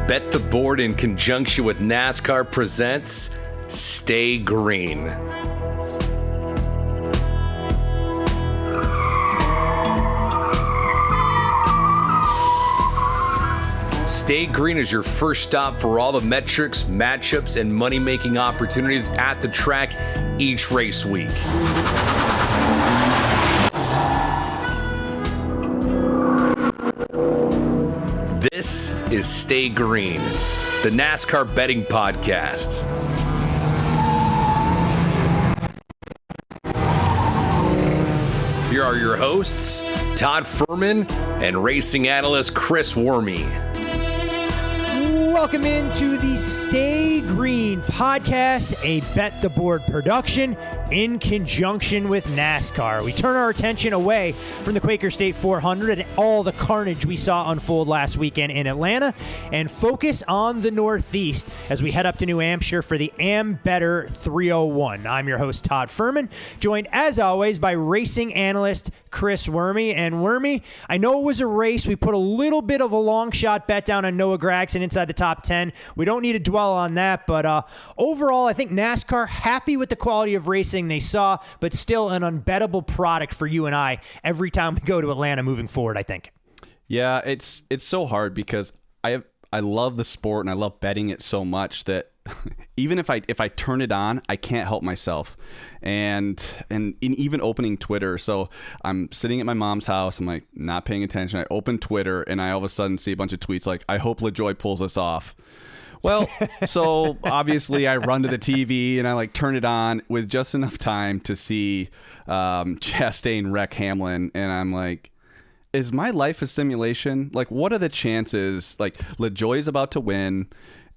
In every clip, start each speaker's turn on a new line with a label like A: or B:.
A: Bet the Board in conjunction with NASCAR presents Stay Green. Stay Green is your first stop for all the metrics, matchups, and money-making opportunities at the track each race week. This is Stay Green, the NASCAR betting podcast. Here are your hosts, Todd Furman and racing analyst Chris Wormy.
B: Welcome into the Stay Green podcast, a Bet the Board production in conjunction with NASCAR. We turn our attention away from the Quaker State 400 and all the carnage we saw unfold last weekend in Atlanta and focus on the Northeast as we head up to New Hampshire for the Ambetter 301. I'm your host, Todd Furman, joined as always by racing analyst Chris Wormy. And Wormy, I know it was a race. We put a little bit of a long shot bet down on Noah Gragson inside the top 10. We don't need to dwell on that, but overall, I think NASCAR happy with the quality of racing they saw, but still an unbettable product for you and I every time we go to Atlanta moving forward, I think.
C: Yeah, it's so hard because I love the sport and I love betting it so much that even if I turn it on, I can't help myself. And in even opening Twitter, so I'm sitting at my mom's house, I'm like not paying attention. I open Twitter and I all of a sudden see a bunch of tweets like, I hope LaJoie pulls us off. Well, so obviously I run to the TV and I turn it on with just enough time to see Chastain wreck Hamlin, and I'm like, is my life a simulation? What are the chances? LaJoie's about to win,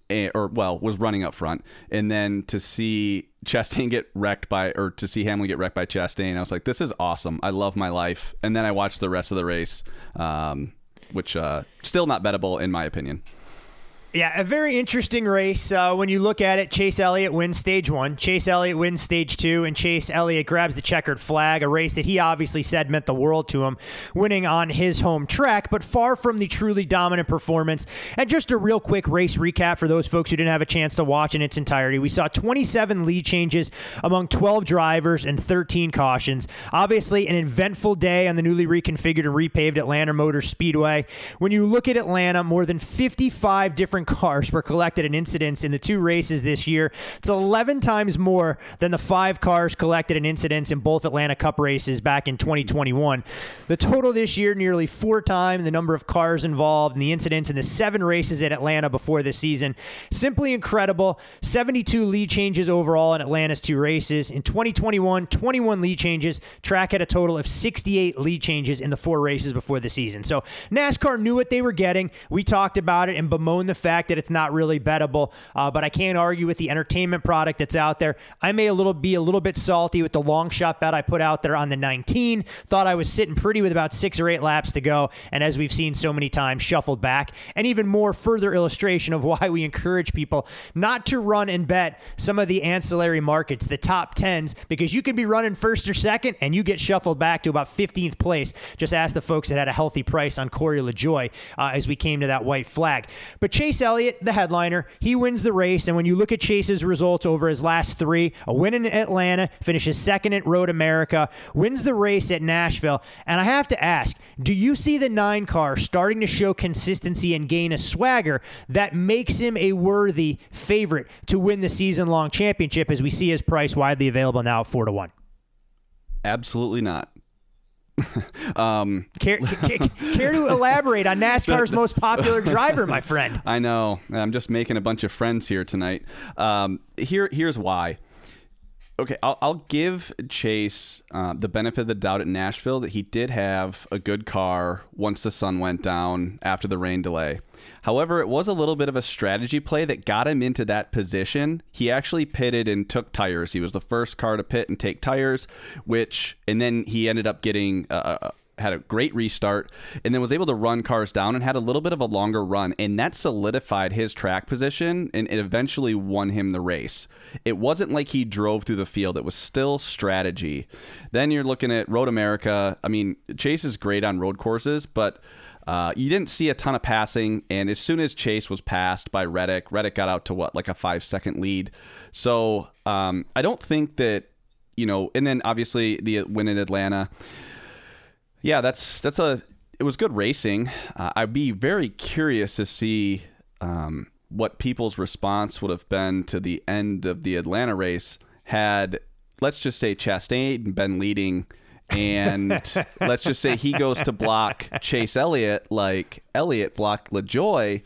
C: was running up front, and then to see Chastain get wrecked to see Hamlin get wrecked by Chastain, I was like, this is awesome. I love my life. And then I watched the rest of the race, which still not bettable in my opinion.
B: Yeah, a very interesting race. When you look at it, Chase Elliott wins stage 1, Chase Elliott wins stage 2, and Chase Elliott grabs the checkered flag, a race that he obviously said meant the world to him, winning on his home track, but far from the truly dominant performance. And just a real quick race recap for those folks who didn't have a chance to watch in its entirety. We saw 27 lead changes among 12 drivers and 13 cautions. Obviously, an eventful day on the newly reconfigured and repaved Atlanta Motor Speedway. When you look at Atlanta, more than 55 different cars were collected in incidents in the 2 races this year. It's 11 times more than the 5 cars collected in incidents in both Atlanta Cup races back in 2021. The total this year, nearly 4 times the number of cars involved in the incidents in the 7 races at Atlanta before this season. Simply incredible. 72 lead changes overall in Atlanta's 2 races. In 2021, 21 lead changes. Track had a total of 68 lead changes in the 4 races before the season. So NASCAR knew what they were getting. We talked about it and bemoaned the fact that it's not really bettable, but I can't argue with the entertainment product that's out there. I may be a little bit salty with the long shot bet I put out there on the 19. Thought I was sitting pretty with about 6 or 8 laps to go, and as we've seen so many times, shuffled back. And even more further illustration of why we encourage people not to run and bet some of the ancillary markets, the top 10s, because you could be running first or second and you get shuffled back to about 15th place. Just ask the folks that had a healthy price on Corey LaJoie as we came to that white flag. But Chase Elliott, the headliner, he wins the race. And when you look at Chase's results over his last 3, a win in Atlanta, finishes second at Road America, wins the race at Nashville. And I have to ask, do you see the 9 car starting to show consistency and gain a swagger that makes him a worthy favorite to win the season-long championship, as we see his price widely available now at 4-1?
C: Absolutely not.
B: Care to elaborate on NASCAR's most popular driver, my friend?
C: I know. I'm just making a bunch of friends here tonight. Here's why. Okay, I'll give Chase the benefit of the doubt at Nashville that he did have a good car once the sun went down after the rain delay. However, it was a little bit of a strategy play that got him into that position. He actually pitted and took tires. He was the first car to pit and take tires, and then he ended up getting had a great restart, and then was able to run cars down and had a little bit of a longer run, and that solidified his track position, and it eventually won him the race. It wasn't like he drove through the field. It was still strategy. Then you're looking at Road America. I mean, Chase is great on road courses, but You didn't see a ton of passing, and as soon as Chase was passed by Reddick got out to like a 5-second lead. So I don't think that, and then obviously the win in Atlanta. Yeah, it was good racing. I'd be very curious to see what people's response would have been to the end of the Atlanta race had, let's just say, Chastain been leading, and let's just say he goes to block Chase Elliott like Elliott blocked LaJoie.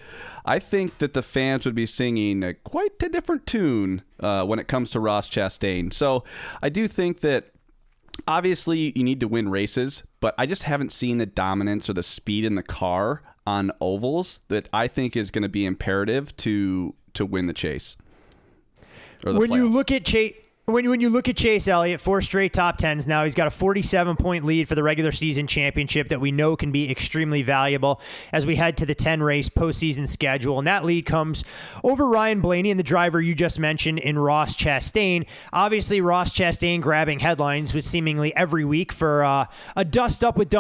C: I think that the fans would be singing quite a different tune when it comes to Ross Chastain. So I do think that obviously you need to win races, but I just haven't seen the dominance or the speed in the car on ovals that I think is going to be imperative to win the chase.
B: When you look at Chase Elliott, 4 straight top 10s now. He's got a 47-point lead for the regular season championship that we know can be extremely valuable as we head to the 10-race postseason schedule. And that lead comes over Ryan Blaney and the driver you just mentioned in Ross Chastain. Obviously, Ross Chastain grabbing headlines with seemingly every week for a dust-up with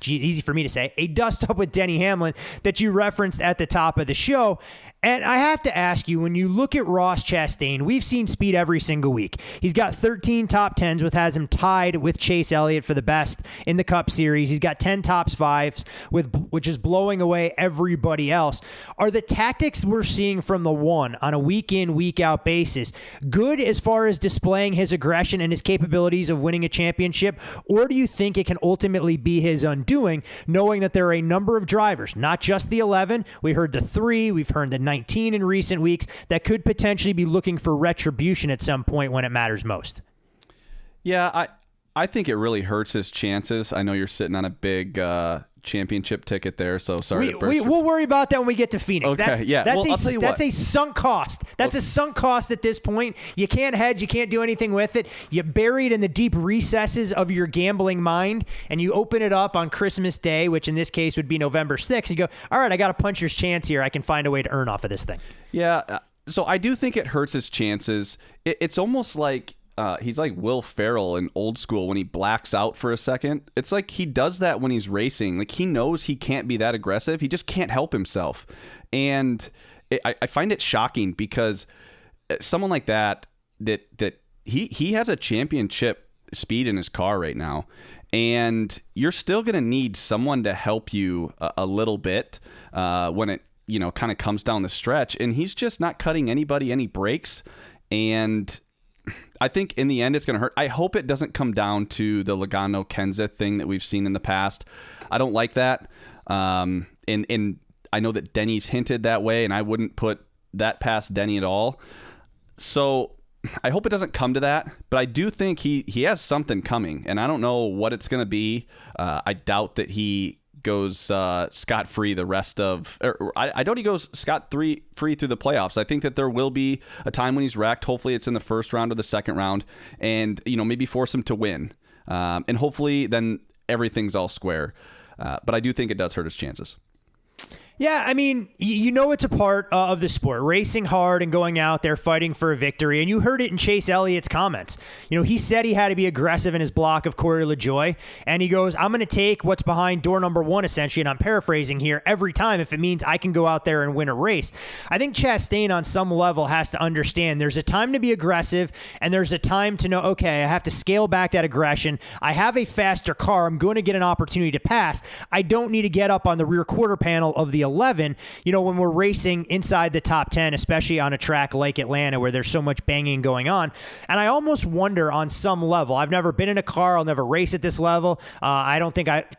B: easy for me to say, a dust-up with Denny Hamlin that you referenced at the top of the show. And I have to ask you, when you look at Ross Chastain, we've seen speed every single week. He's got 13 top 10s, which has him tied with Chase Elliott for the best in the Cup Series. He's got 10 top 5s, which is blowing away everybody else. Are the tactics we're seeing from the one on a week-in, week-out basis good as far as displaying his aggression and his capabilities of winning a championship? Or do you think it can ultimately be his undoing, knowing that there are a number of drivers, not just the 11, we heard the 3, we've heard the 19 in recent weeks, that could potentially be looking for retribution at some point when it matters most?
C: Yeah, I think it really hurts his chances. I know you're sitting on a big championship ticket there, so sorry.
B: We'll worry about that when we get to Phoenix.
C: Okay,
B: That's a sunk cost. That's a sunk cost at this point. You can't hedge. You can't do anything with it. You bury it in the deep recesses of your gambling mind, and you open it up on Christmas Day, which in this case would be November 6th. You go, all right, I got a puncher's chance here. I can find a way to earn off of this thing.
C: Yeah, so I do think it hurts his chances. It's almost like he's like Will Ferrell in Old School when he blacks out for a second. It's like he does that when he's racing. Like he knows he can't be that aggressive. He just can't help himself. And I find it shocking because someone like that he has a championship speed in his car right now. And you're still going to need someone to help you a little bit when it, kind of comes down the stretch. And he's just not cutting anybody any breaks. And I think in the end it's going to hurt. I hope it doesn't come down to the Logano-Kenseth thing that we've seen in the past. I don't like that. And I know that Denny's hinted that way, and I wouldn't put that past Denny at all. So I hope it doesn't come to that, but I do think he has something coming, and I don't know what it's going to be. I doubt that he goes scot-free the rest of, I doubt he goes scot-free through the playoffs. I think that there will be a time when he's wrecked. Hopefully it's in the first round or the second round, and maybe force him to win. And hopefully then everything's all square. But I do think it does hurt his chances.
B: Yeah, I mean, it's a part of the sport, racing hard and going out there fighting for a victory. And you heard it in Chase Elliott's comments. He said he had to be aggressive in his block of Corey LaJoie. And he goes, I'm going to take what's behind door number 1, essentially. And I'm paraphrasing here, every time if it means I can go out there and win a race. I think Chastain on some level has to understand there's a time to be aggressive and there's a time to know, okay, I have to scale back that aggression. I have a faster car. I'm going to get an opportunity to pass. I don't need to get up on the rear quarter panel of the 11, when we're racing inside the top 10, especially on a track like Atlanta where there's so much banging going on. And I almost wonder on some level, I've never been in a car, I'll never race at this level. I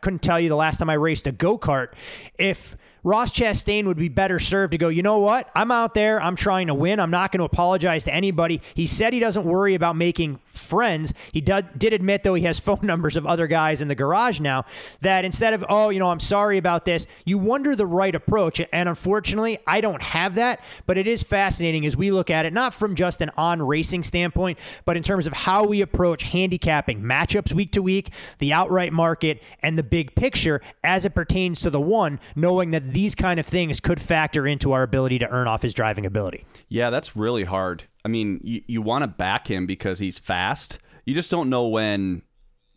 B: couldn't tell you the last time I raced a go-kart. If Ross Chastain would be better served to go, you know what? I'm out there. I'm trying to win. I'm not going to apologize to anybody. He said he doesn't worry about making friends. He did admit, though, he has phone numbers of other guys in the garage now, that instead of, I'm sorry about this, you wonder the right approach. And unfortunately, I don't have that, but it is fascinating as we look at it, not from just an on-racing standpoint, but in terms of how we approach handicapping matchups week to week, the outright market, and the big picture as it pertains to the one, knowing that these kind of things could factor into our ability to earn off his driving ability. Yeah, that's really hard. I mean, you want to back him because he's fast. You just don't know when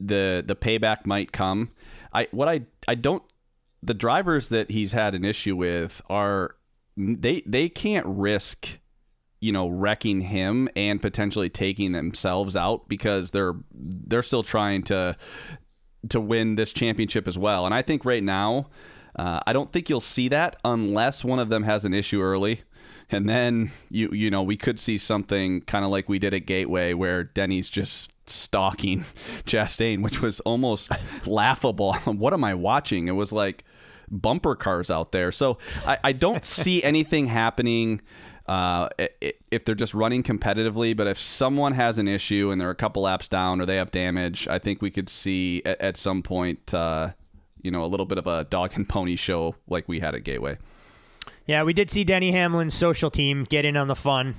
B: the payback might come. I don't
C: the drivers that he's had an issue with are they can't risk, wrecking him and potentially taking themselves out, because they're still trying to win this championship as well. And I think right now, I don't think you'll see that unless one of them has an issue early. And then, we could see something kind of like we did at Gateway, where Denny's just stalking Chastain, which was almost laughable. What am I watching? It was like bumper cars out there. So I don't see anything happening if they're just running competitively. But if someone has an issue and they're a couple laps down or they have damage, I think we could see at some point, a little bit of a dog and pony show like we had at Gateway.
B: Yeah, we did see Denny Hamlin's social team get in on the fun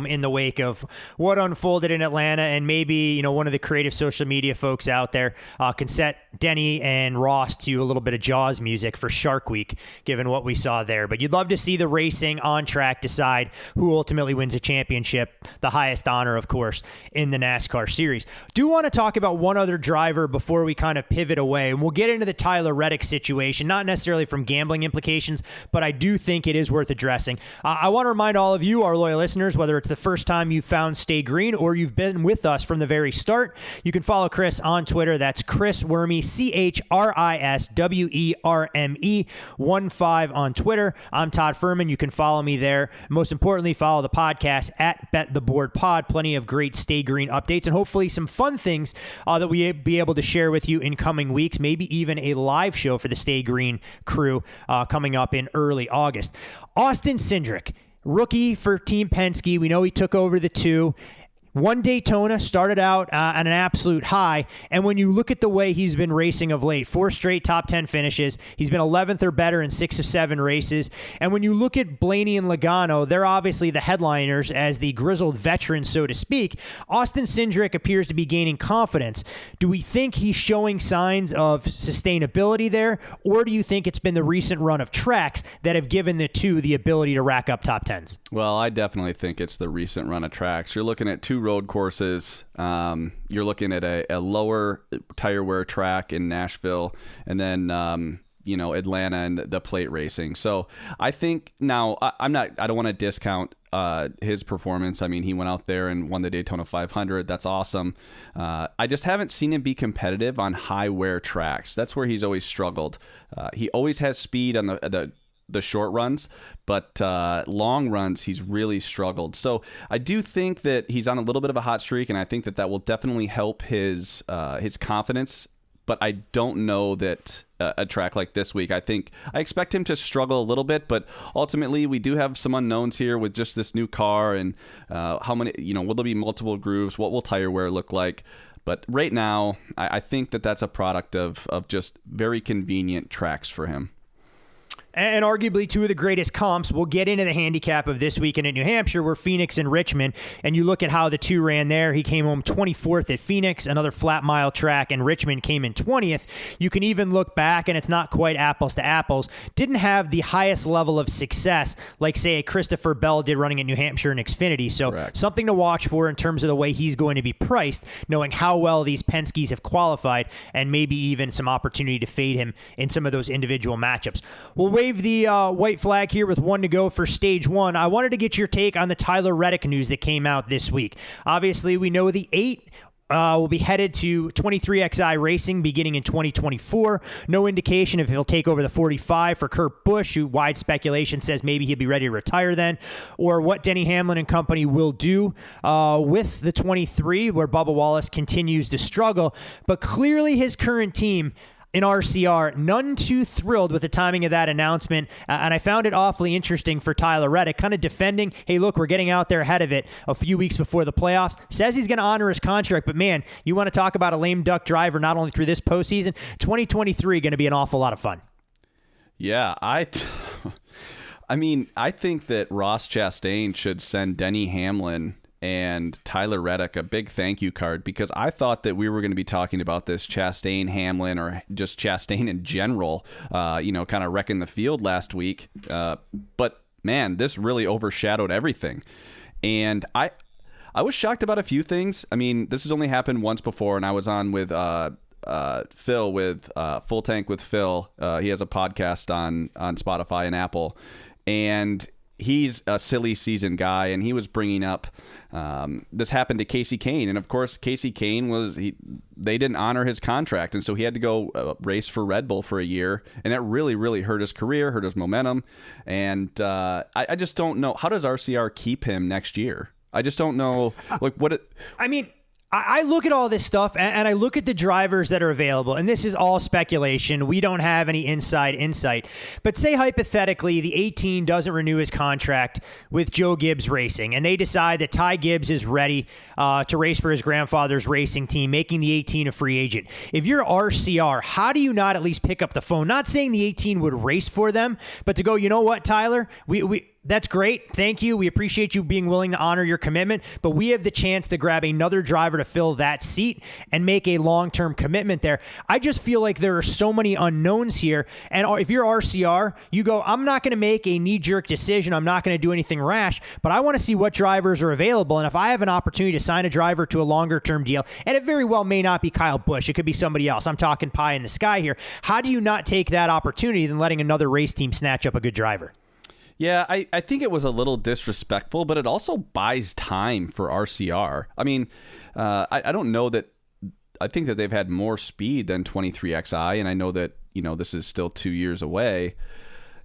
B: in the wake of what unfolded in Atlanta, and maybe one of the creative social media folks out there can set Denny and Ross to a little bit of Jaws music for Shark Week, given what we saw there. But you'd love to see the racing on track decide who ultimately wins a championship, the highest honor, of course, in the NASCAR series. Do want to talk about one other driver before we kind of pivot away, and we'll get into the Tyler Reddick situation, not necessarily from gambling implications, but I do think it is worth addressing. I want to remind all of you, our loyal listeners, whether it's the first time you found Stay Green or you've been with us from the very start, you can follow Chris on Twitter. That's Chris Werme, ChrisWerme 15 on Twitter. I'm Todd Furman. You can follow me there. Most importantly, follow the podcast at Bet the Board Pod. Plenty of great Stay Green updates and hopefully some fun things that we be able to share with you in coming weeks. Maybe even a live show for the Stay Green crew coming up in early August. Austin Cindric, rookie for Team Penske. We know he took over the 2. One Daytona, started out at an absolute high, and when you look at the way he's been racing of late, 4 straight top 10 finishes, he's been 11th or better in 6 of 7 races, and when you look at Blaney and Logano, they're obviously the headliners as the grizzled veterans, so to speak. Austin Cindric appears to be gaining confidence. Do we think he's showing signs of sustainability there, or do you think it's been the recent run of tracks that have given the 2 the ability to rack up top 10s?
C: Well, I definitely think it's the recent run of tracks. You're looking at 2 road courses. You're looking at a lower tire wear track in Nashville, and then Atlanta and the plate racing. So I think now I don't want to discount his performance. I mean, he went out there and won the Daytona 500. That's awesome. I just haven't seen him be competitive on high wear tracks. That's where he's always struggled. He always has speed on the short runs, but long runs he's really struggled. So I do think that he's on a little bit of a hot streak, and I think that will definitely help his confidence. But I don't know that a track like this week, I expect him to struggle a little bit, but ultimately we do have some unknowns here with just this new car, and how many, will there be multiple grooves? What will tire wear look like? But right now, I think that's a product of just very convenient tracks for him.
B: And arguably 2 of the greatest comps. We'll get into the handicap of this weekend in New Hampshire, where Phoenix and Richmond, and you look at how the 2 ran there. He came home 24th at Phoenix, another flat mile track, and Richmond came in 20th. You can even look back, and it's not quite apples to apples. Didn't have the highest level of success like, say, a Christopher Bell did running at New Hampshire and Xfinity. So
C: Correct.
B: Something to watch for in terms of the way he's going to be priced, knowing how well these Penske's have qualified, and maybe even some opportunity to fade him in some of those individual matchups. We'll wave the white flag here with 1 to go for stage 1. I wanted to get your take on the Tyler Reddick news that came out this week. Obviously, we know the 8 will be headed to 23XI Racing beginning in 2024. No indication if he'll take over the 45 for Kurt Busch, who wide speculation says maybe he'll be ready to retire then, or what Denny Hamlin and company will do with the 23, where Bubba Wallace continues to struggle. But clearly his current team in RCR, none too thrilled with the timing of that announcement, and I found it awfully interesting for Tyler Reddick, kind of defending, hey, look, we're getting out there ahead of it a few weeks before the playoffs, says he's going to honor his contract, but man, you want to talk about a lame duck driver not only through this postseason, 2023 going to be an awful lot of fun.
C: Yeah, I think that Ross Chastain should send Denny Hamlin and Tyler Reddick a big thank you card, because I thought that we were going to be talking about this Chastain Hamlin, or just Chastain in general, kind of wrecking the field last week. But man, this really overshadowed everything. And I was shocked about a few things. I mean, this has only happened once before, and I was on with Phil with Full Tank with Phil. He has a podcast on Spotify and Apple, and he's a silly season guy, and he was bringing up this happened to Casey Kane, and of course Casey Kane they didn't honor his contract, and so he had to go race for Red Bull for a year, and it really hurt his career, hurt his momentum, and I just don't know, how does RCR keep him next year? I just don't know,
B: I look at all this stuff and I look at the drivers that are available, and this is all speculation. We don't have any inside insight. But say hypothetically the 18 doesn't renew his contract with Joe Gibbs Racing, and they decide that Ty Gibbs is ready to race for his grandfather's racing team, making the 18 a free agent. If you're RCR, how do you not at least pick up the phone? Not saying the 18 would race for them, but to go, you know what, Tyler, that's great. Thank you. We appreciate you being willing to honor your commitment, but we have the chance to grab another driver to fill that seat and make a long-term commitment there. I just feel like there are so many unknowns here. And if you're RCR, you go, I'm not going to make a knee-jerk decision. I'm not going to do anything rash, but I want to see what drivers are available. And if I have an opportunity to sign a driver to a longer-term deal, and it very well may not be Kyle Busch, it could be somebody else. I'm talking pie in the sky here. How do you not take that opportunity than letting another race team snatch up a good driver?
C: Yeah, I think it was a little disrespectful, but it also buys time for RCR. I mean, I don't know that. I think that they've had more speed than 23XI, and I know that, this is still 2 years away.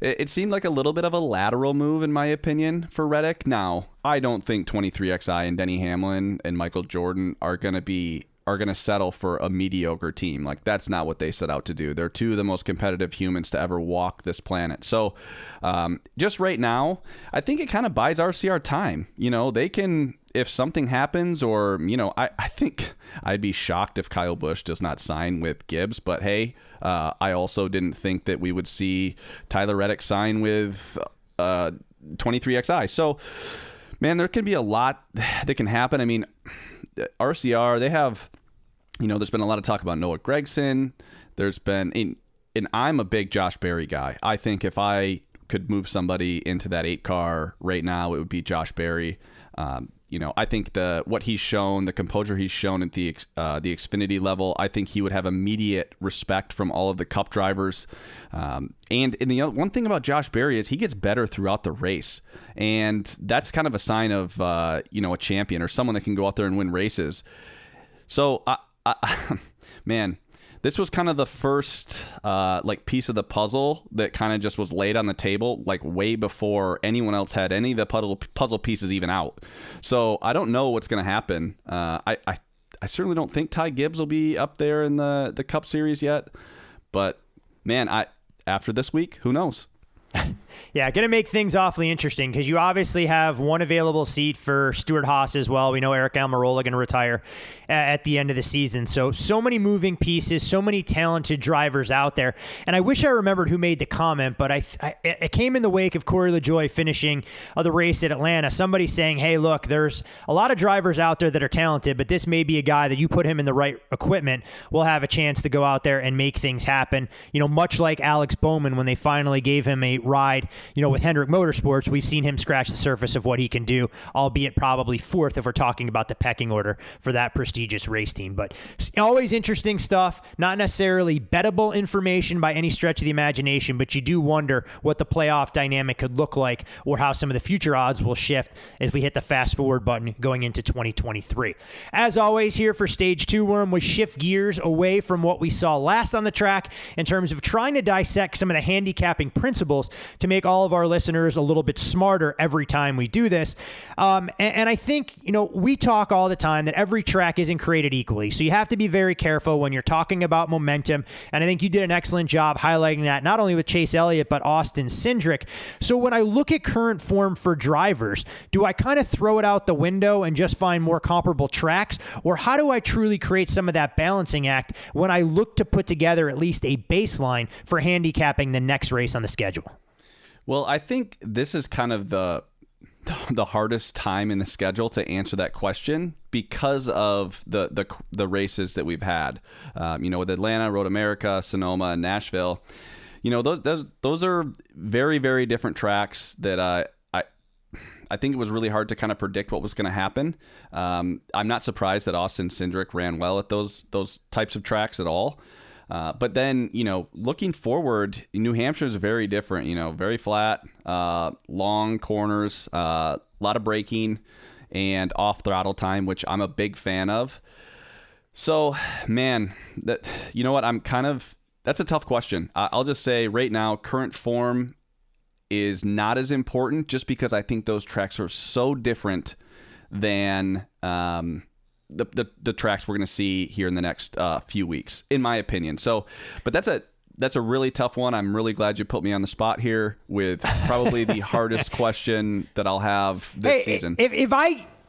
C: It seemed like a little bit of a lateral move, in my opinion, for Reddick. Now, I don't think 23XI and Denny Hamlin and Michael Jordan are going to settle for a mediocre team. Like, that's not what they set out to do. They're two of the most competitive humans to ever walk this planet. So just right now, I think it kind of buys RCR time. They can, if something happens, or, I think I'd be shocked if Kyle Busch does not sign with Gibbs. But hey, I also didn't think that we would see Tyler Reddick sign with 23XI. So, man, there can be a lot that can happen. I mean, RCR, they have, there's been a lot of talk about Noah Gragson. There's been, and I'm a big Josh Berry guy. I think if I could move somebody into that 8 car right now, it would be Josh Berry. I think what he's shown, the composure he's shown at the Xfinity level, I think he would have immediate respect from all of the Cup drivers. And one thing about Josh Berry is he gets better throughout the race, and that's kind of a sign of a champion or someone that can go out there and win races. So, man, this was kind of the first piece of the puzzle that kind of just was laid on the table, like way before anyone else had any of the puzzle pieces even out. So I don't know what's going to happen. I certainly don't think Ty Gibbs will be up there in the Cup Series yet. But man, after this week, who knows?
B: Yeah, going to make things awfully interesting because you obviously have one available seat for Stuart Haas as well. We know Eric Almirola going to retire at the end of the season. So many moving pieces, so many talented drivers out there. And I wish I remembered who made the comment, but it came in the wake of Corey LaJoie finishing the race at Atlanta. Somebody saying, hey, look, there's a lot of drivers out there that are talented, but this may be a guy that you put him in the right equipment will have a chance to go out there and make things happen. Much like Alex Bowman when they finally gave him a ride, with Hendrick Motorsports, we've seen him scratch the surface of what he can do, albeit probably fourth if we're talking about the pecking order for that prestigious race team. But always interesting stuff, not necessarily bettable information by any stretch of the imagination, but you do wonder what the playoff dynamic could look like or how some of the future odds will shift as we hit the fast forward button going into 2023. As always, here for Stage 2 Worm, we shift gears away from what we saw last on the track in terms of trying to dissect some of the handicapping principles to make all of our listeners a little bit smarter every time we do this. And I think, we talk all the time that every track isn't created equally. So you have to be very careful when you're talking about momentum. And I think you did an excellent job highlighting that, not only with Chase Elliott, but Austin Cindric. So when I look at current form for drivers, do I kind of throw it out the window and just find more comparable tracks? Or how do I truly create some of that balancing act when I look to put together at least a baseline for handicapping the next race on the schedule?
C: Well, I think this is kind of the hardest time in the schedule to answer that question because of the races that we've had. With Atlanta, Road America, Sonoma, and Nashville. Those are very, very different tracks that I think it was really hard to kind of predict what was going to happen. I'm not surprised that Austin Cindric ran well at those types of tracks at all. But then, looking forward, New Hampshire is very different, very flat, long corners, a lot of braking and off throttle time, which I'm a big fan of. So, man, that's a tough question. I'll just say right now, current form is not as important just because I think those tracks are so different than the tracks we're going to see here in the next few weeks, in my opinion. So, but that's a really tough one. I'm really glad you put me on the spot here with probably the hardest question that I'll have this season.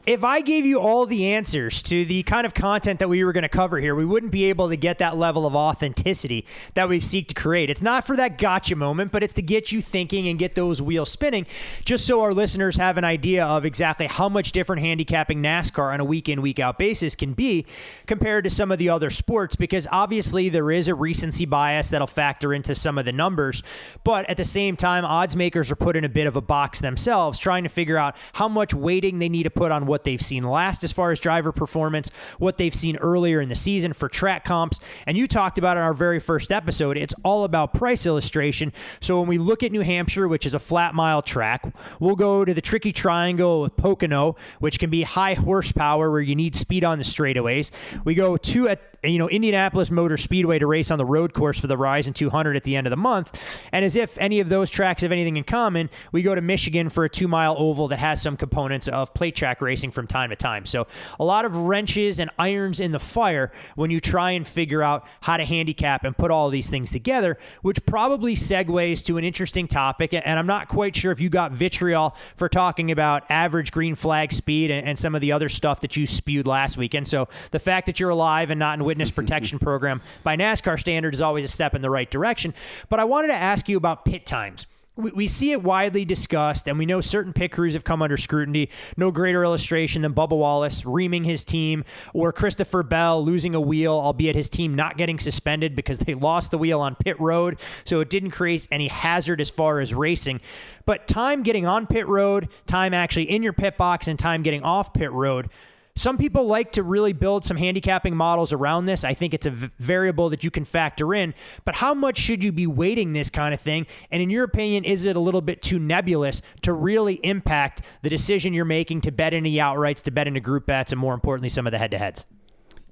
B: If I gave you all the answers to the kind of content that we were going to cover here, we wouldn't be able to get that level of authenticity that we seek to create. It's not for that gotcha moment, but it's to get you thinking and get those wheels spinning, just so our listeners have an idea of exactly how much different handicapping NASCAR on a week in, week out basis can be compared to some of the other sports, because obviously there is a recency bias that'll factor into some of the numbers. But at the same time, odds makers are put in a bit of a box themselves, trying to figure out how much weighting they need to put on what they've seen last as far as driver performance, what they've seen earlier in the season for track comps. And you talked about in our very first episode, it's all about price illustration. So when we look at New Hampshire, which is a flat mile track, we'll go to the tricky triangle with Pocono, which can be high horsepower where you need speed on the straightaways. We go to Indianapolis Motor Speedway to race on the road course for the Verizon 200 at the end of the month. And as if any of those tracks have anything in common, we go to Michigan for a 2-mile oval that has some components of plate track racing from time to time. So a lot of wrenches and irons in the fire when you try and figure out how to handicap and put all these things together, which probably segues to an interesting topic. And I'm not quite sure if you got vitriol for talking about average green flag speed and some of the other stuff that you spewed last weekend. So the fact that you're alive and not in witness protection program by NASCAR standard is always a step in the right direction. But I wanted to ask you about pit times. We see it widely discussed, and we know certain pit crews have come under scrutiny. No greater illustration than Bubba Wallace reaming his team, or Christopher Bell losing a wheel, albeit his team not getting suspended because they lost the wheel on pit road, so it didn't create any hazard as far as racing. But time getting on pit road, time actually in your pit box, and time getting off pit road, some people like to really build some handicapping models around this. I think it's a variable that you can factor in, but how much should you be weighting this kind of thing? And in your opinion, is it a little bit too nebulous to really impact the decision you're making to bet into outrights, to bet into group bets, and more importantly, some of the head-to-heads?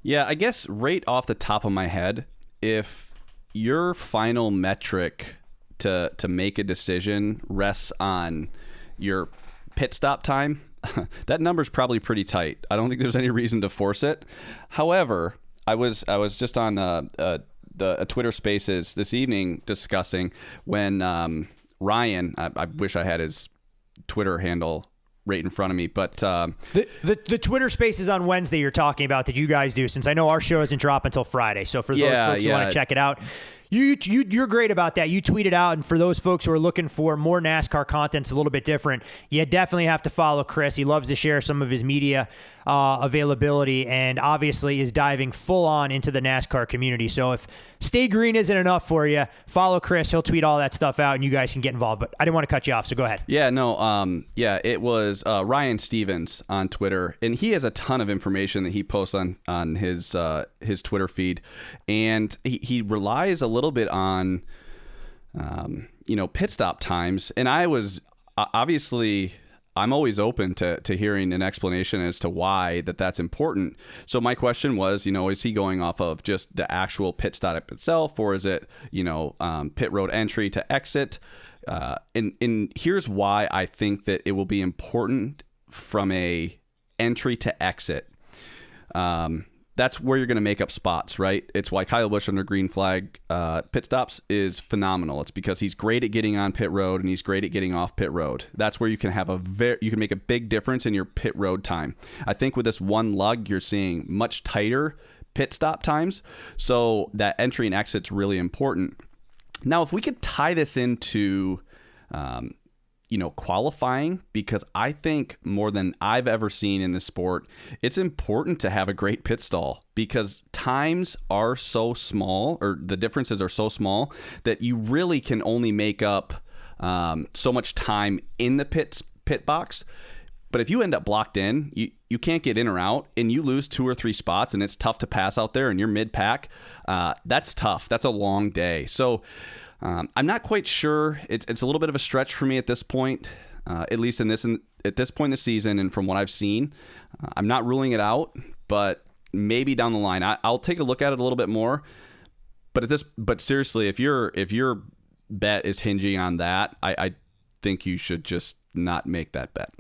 C: Yeah, I guess right off the top of my head, if your final metric to make a decision rests on your pit stop time, that number's probably pretty tight. I don't think there's any reason to force it. However, I was just on the Twitter Spaces this evening discussing when Ryan, I wish I had his Twitter handle right in front of me, but
B: the Twitter Spaces on Wednesday you're talking about that you guys do, since I know our show doesn't drop until Friday. So for those folks who want to check it out, You're great about that. You tweet it out, and for those folks who are looking for more NASCAR content, it's a little bit different. You definitely have to follow Chris. He loves to share some of his media availability, and obviously is diving full on into the NASCAR community. So if Stay Green isn't enough for you, follow Chris. He'll tweet all that stuff out, and you guys can get involved. But I didn't want to cut you off, so go ahead.
C: Yeah, no, it was Ryan Stevens on Twitter, and he has a ton of information that he posts on his Twitter feed, and he relies a little bit on pit stop times. And I was obviously, I'm always open to hearing an explanation as to why that's important. So my question was, is he going off of just the actual pit stop itself, or is it pit road entry to exit? And here's why I think that it will be important from a entry to exit. That's where you're going to make up spots, right? It's why Kyle Busch under green flag pit stops is phenomenal. It's because he's great at getting on pit road and he's great at getting off pit road. That's where you can have you can make a big difference in your pit road time. I think with this one lug, you're seeing much tighter pit stop times. So that entry and exit's really important. Now, if we could tie this into qualifying, because I think more than I've ever seen in this sport, it's important to have a great pit stall, because times are so small, or the differences are so small, that you really can only make up so much time in the pit box. But if you end up blocked in, you can't get in or out, and you lose 2 or 3 spots, and it's tough to pass out there, and you're mid-pack, that's tough. That's a long day. So I'm not quite sure. It's a little bit of a stretch for me at this point, at least at this point in the season, and from what I've seen. I'm not ruling it out, but maybe down the line. I'll take a look at it a little bit more. But seriously, if your bet is hinging on that, I think you should just not make that bet.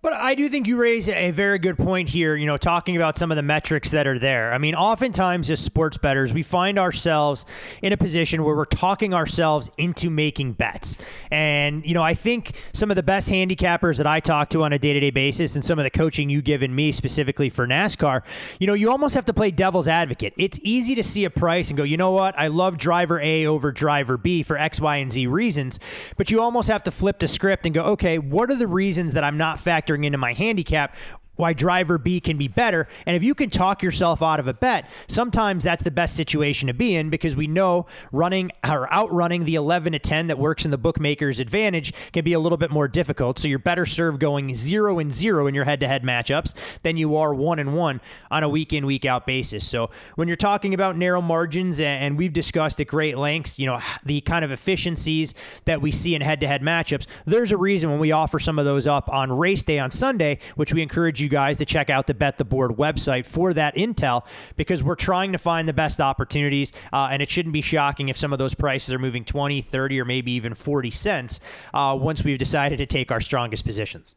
B: But I do think you raise a very good point here, talking about some of the metrics that are there. I mean, oftentimes as sports bettors, we find ourselves in a position where we're talking ourselves into making bets. And, I think some of the best handicappers that I talk to on a day-to-day basis and some of the coaching you've given me specifically for NASCAR, you almost have to play devil's advocate. It's easy to see a price and go, you know what? I love driver A over driver B for X, Y, and Z reasons. But you almost have to flip the script and go, okay, what are the reasons that I'm not factoring into my handicap why driver B can be better? And if you can talk yourself out of a bet, sometimes that's the best situation to be in, because we know outrunning the 11-10 that works in the bookmaker's advantage can be a little bit more difficult. So you're better served going 0-0 in your head-to-head matchups than you are 1-1 on a week-in, week-out basis. So when you're talking about narrow margins, and we've discussed at great lengths, the kind of efficiencies that we see in head-to-head matchups, there's a reason when we offer some of those up on race day on Sunday, which we encourage you guys to check out the Bet the Board website for that intel, because we're trying to find the best opportunities, and it shouldn't be shocking if some of those prices are moving 20, 30, or maybe even 40 cents once we've decided to take our strongest positions.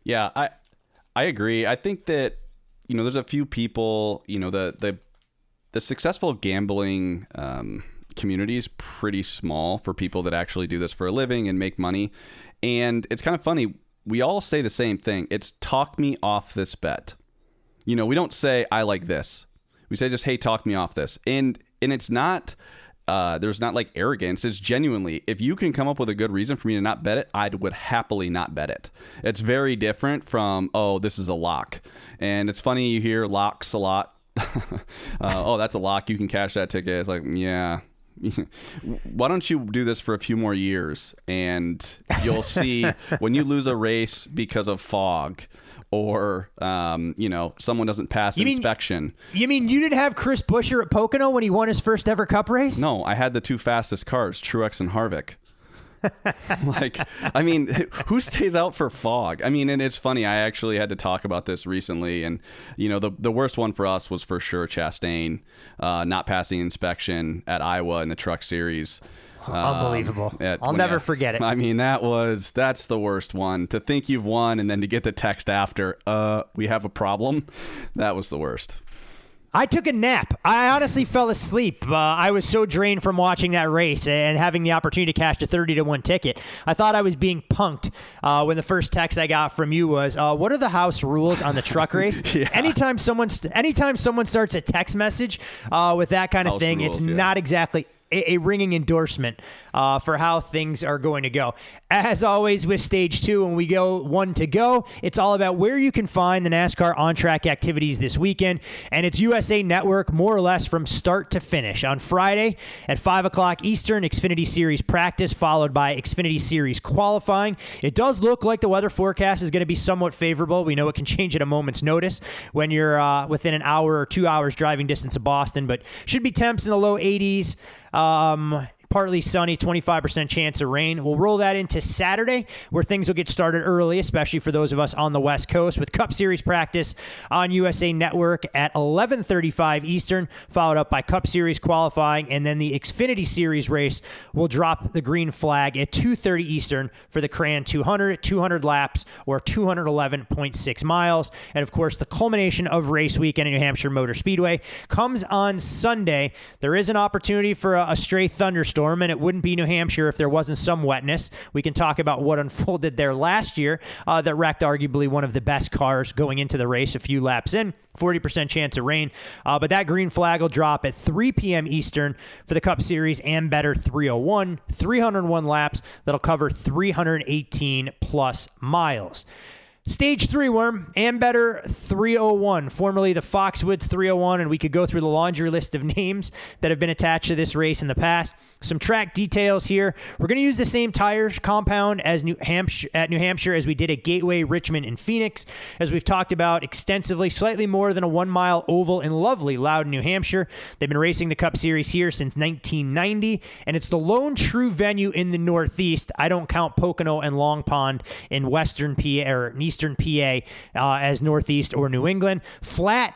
C: Yeah, I agree. I think that, there's a few people, the successful gambling community is pretty small for people that actually do this for a living and make money. And it's kind of funny. We all say the same thing. It's talk me off this bet. We don't say I like this. We say just, hey, talk me off this. And it's not, there's not like arrogance. It's genuinely, if you can come up with a good reason for me to not bet it, I would happily not bet it. It's very different from, oh, this is a lock. And it's funny, you hear locks a lot. Oh, that's a lock. You can cash that ticket. It's like, yeah. Why don't you do this for a few more years, and you'll see when you lose a race because of fog, or someone doesn't pass inspection.
B: You mean you didn't have Chris Buescher at Pocono when he won his first ever Cup race?
C: No, I had the 2 fastest cars, Truex and Harvick. Who stays out for fog? And it's funny. I actually had to talk about this recently, and the worst one for us was for sure Chastain not passing inspection at Iowa in the Truck Series.
B: Unbelievable. I'll never forget it.
C: That's the worst one. To think you've won and then to get the text after, we have a problem. That was the worst.
B: I took a nap. I honestly fell asleep. I was so drained from watching that race and having the opportunity to cash a 30-1 ticket. I thought I was being punked when the first text I got from you was, what are the house rules on the truck race? Yeah. Anytime someone starts a text message with that kind of house thing, rules, it's not exactly a ringing endorsement for how things are going to go. As always with Stage 2, when we go 1 to go, it's all about where you can find the NASCAR on-track activities this weekend, and it's USA Network more or less from start to finish. On Friday at 5 o'clock Eastern, Xfinity Series practice, followed by Xfinity Series qualifying. It does look like the weather forecast is going to be somewhat favorable. We know it can change at a moment's notice when you're within an hour or 2 hours driving distance of Boston, but should be temps in the low 80s. Partly sunny, 25% chance of rain. We'll roll that into Saturday, where things will get started early, especially for those of us on the West Coast, with Cup Series practice on USA Network at 11:35 Eastern, followed up by Cup Series qualifying, and then the Xfinity Series race will drop the green flag at 2:30 Eastern for the Cran 200, 200 laps, or 211.6 miles. And, of course, the culmination of race weekend in New Hampshire Motor Speedway comes on Sunday. There is an opportunity for a stray thunderstorm, and it wouldn't be New Hampshire if there wasn't some wetness. We can talk about what unfolded there last year that wrecked arguably one of the best cars going into the race a few laps in. 40% chance of rain. But that green flag will drop at 3 p.m. Eastern for the Cup Series Ambetter 301, 301 laps that'll cover 318 plus miles. Stage 3, Worm, Ambetter 301, formerly the Foxwoods 301, and we could go through the laundry list of names that have been attached to this race in the past. Some track details here. We're going to use the same tire compound as New Hampshire as we did at Gateway, Richmond, and Phoenix, as we've talked about extensively. Slightly more than a 1 mile oval in lovely Loudon, New Hampshire. They've been racing the Cup Series here since 1990, and it's the lone true venue in the Northeast. I don't count Pocono and Long Pond in Western PA or Eastern PA as Northeast or New England. Flat,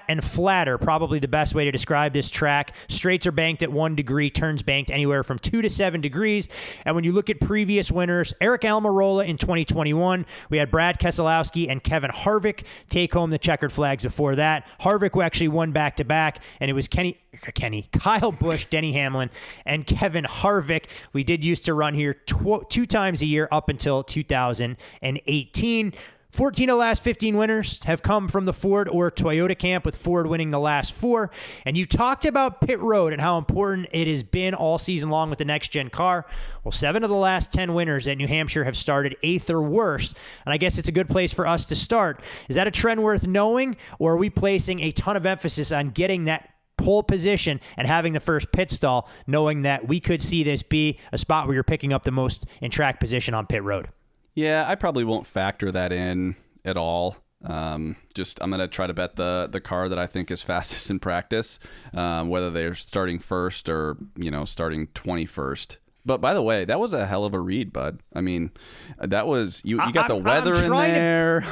B: and flatter, probably the best way to describe this track. Straights are banked at 1 degree, turns banked anywhere from 2 to 7 degrees. And when you look at previous winners, Eric Almirola in 2021, we had Brad Keselowski and Kevin Harvick take home the checkered flags before that. Harvick, who actually won back-to-back, and it was Kyle Busch, Denny Hamlin, and Kevin Harvick. We did used to run here 2 times a year up until 2018. 14 of the last 15 winners have come from the Ford or Toyota camp, with Ford winning the last 4. And you talked about pit road and how important it has been all season long with the next-gen car. Well, 7 of the last 10 winners at New Hampshire have started 8th or worse. And I guess it's a good place for us to start. Is that a trend worth knowing, or are we placing a ton of emphasis on getting that pole position and having the first pit stall, knowing that we could see this be a spot where you're picking up the most in track position on pit road?
C: Yeah, I probably won't factor that in at all. I'm going to try to bet the car that I think is fastest in practice, whether they're starting first or, starting 21st. But by the way, that was a hell of a read, bud. I mean, that was you got the weather in there.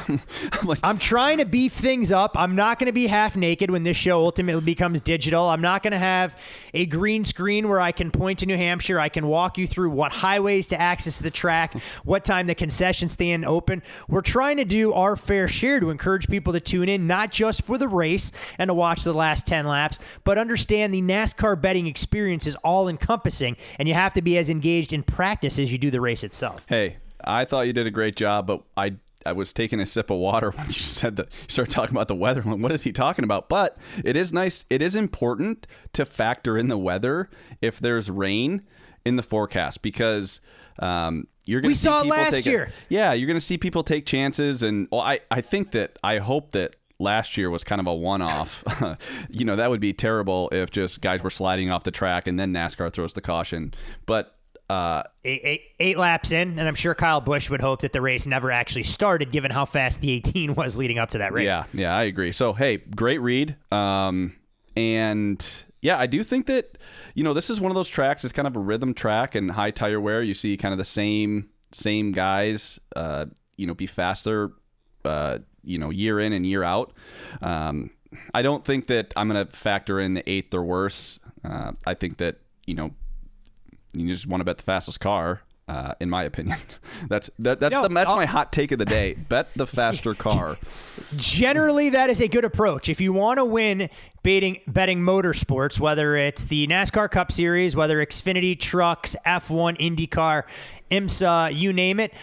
B: I'm trying to beef things up. I'm not going to be half naked when this show ultimately becomes digital. I'm not going to have a green screen where I can point to New Hampshire. I can walk you through what highways to access the track, what time the concession stand open. We're trying to do our fair share to encourage people to tune in, not just for the race and to watch the last 10 laps, but understand the NASCAR betting experience is all encompassing, and you have to be as engaged in practice as you do the race itself.
C: Hey, I thought you did a great job, but I was taking a sip of water when you said that. You started talking about the weather. I'm like, what is he talking about? But it is nice. It is important to factor in the weather if there's rain in the forecast, because you're going to see people
B: last year.
C: You're going to see people take chances, and I hope that last year was kind of a one-off. That would be terrible if just guys were sliding off the track and then NASCAR throws the caution. But
B: eight laps in, and I'm sure Kyle Busch would hope that the race never actually started, given how fast the 18 was leading up to that race.
C: Yeah, I agree. So, hey, great read. And yeah, I do think that, this is one of those tracks. It's kind of a rhythm track, and high tire wear. You see kind of the same guys, be faster, year in and year out. I don't think that I'm going to factor in the 8th or worse. I think that, you just want to bet the fastest car, in my opinion. That's my hot take of the day. Bet the faster car.
B: Generally, that is a good approach. If you want to win betting motorsports, whether it's the NASCAR Cup Series, whether Xfinity, Trucks, F1, IndyCar, IMSA, you name it.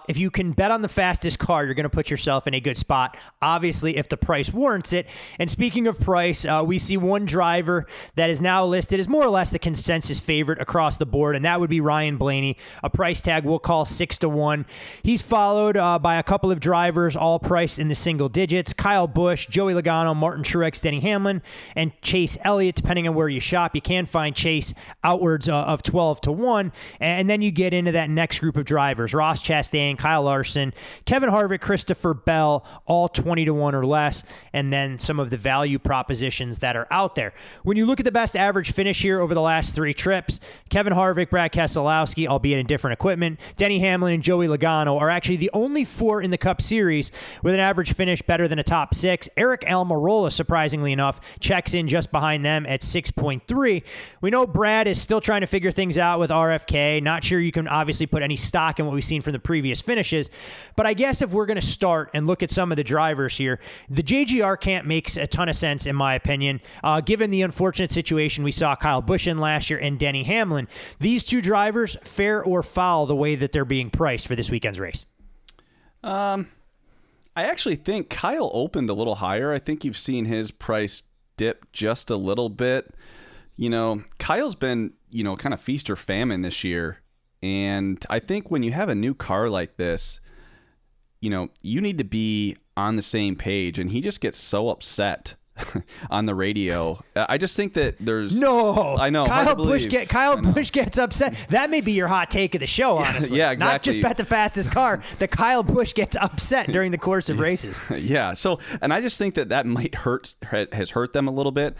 B: If you can bet on the fastest car, you're going to put yourself in a good spot, obviously, if the price warrants it. And speaking of price, we see one driver that is now listed as more or less the consensus favorite across the board, and that would be Ryan Blaney, a price tag we'll call 6-1. He's followed by a couple of drivers, all priced in the single digits: Kyle Busch, Joey Logano, Martin Truex, Denny Hamlin, and Chase Elliott. Depending on where you shop, you can find Chase outwards of 12-1. And then you get into that next group of drivers: Ross Chastain, Kyle Larson, Kevin Harvick, Christopher Bell, all 20-1 or less, and then some of the value propositions that are out there. When you look at the best average finish here over the last 3 trips, Kevin Harvick, Brad Keselowski, albeit in different equipment, Denny Hamlin, and Joey Logano are actually the only 4 in the Cup Series with an average finish better than a top 6. Eric Almirola, surprisingly enough, checks in just behind them at 6.3. We know Brad is still trying to figure things out with RFK. Not sure you can obviously put any stock in what we've seen from the previous finishes, but I guess if we're going to start and look at some of the drivers here, the JGR camp makes a ton of sense, in my opinion, given the unfortunate situation we saw Kyle Busch in last year and Denny Hamlin. These 2 drivers, fair or foul the way that they're being priced for this weekend's race?
C: I actually think Kyle opened a little higher. I think you've seen his price dip just a little bit. Kyle's been, kind of feast or famine this year. And I think when you have a new car like this, you need to be on the same page. And he just gets so upset on the radio. I just think that there's
B: I
C: know
B: Kyle Busch gets upset. That may be your hot take of the show, honestly.
C: Yeah, exactly.
B: Not just bet the fastest car. The Kyle Busch gets upset during the course of races.
C: Yeah. So, and I just think that might has hurt them a little bit.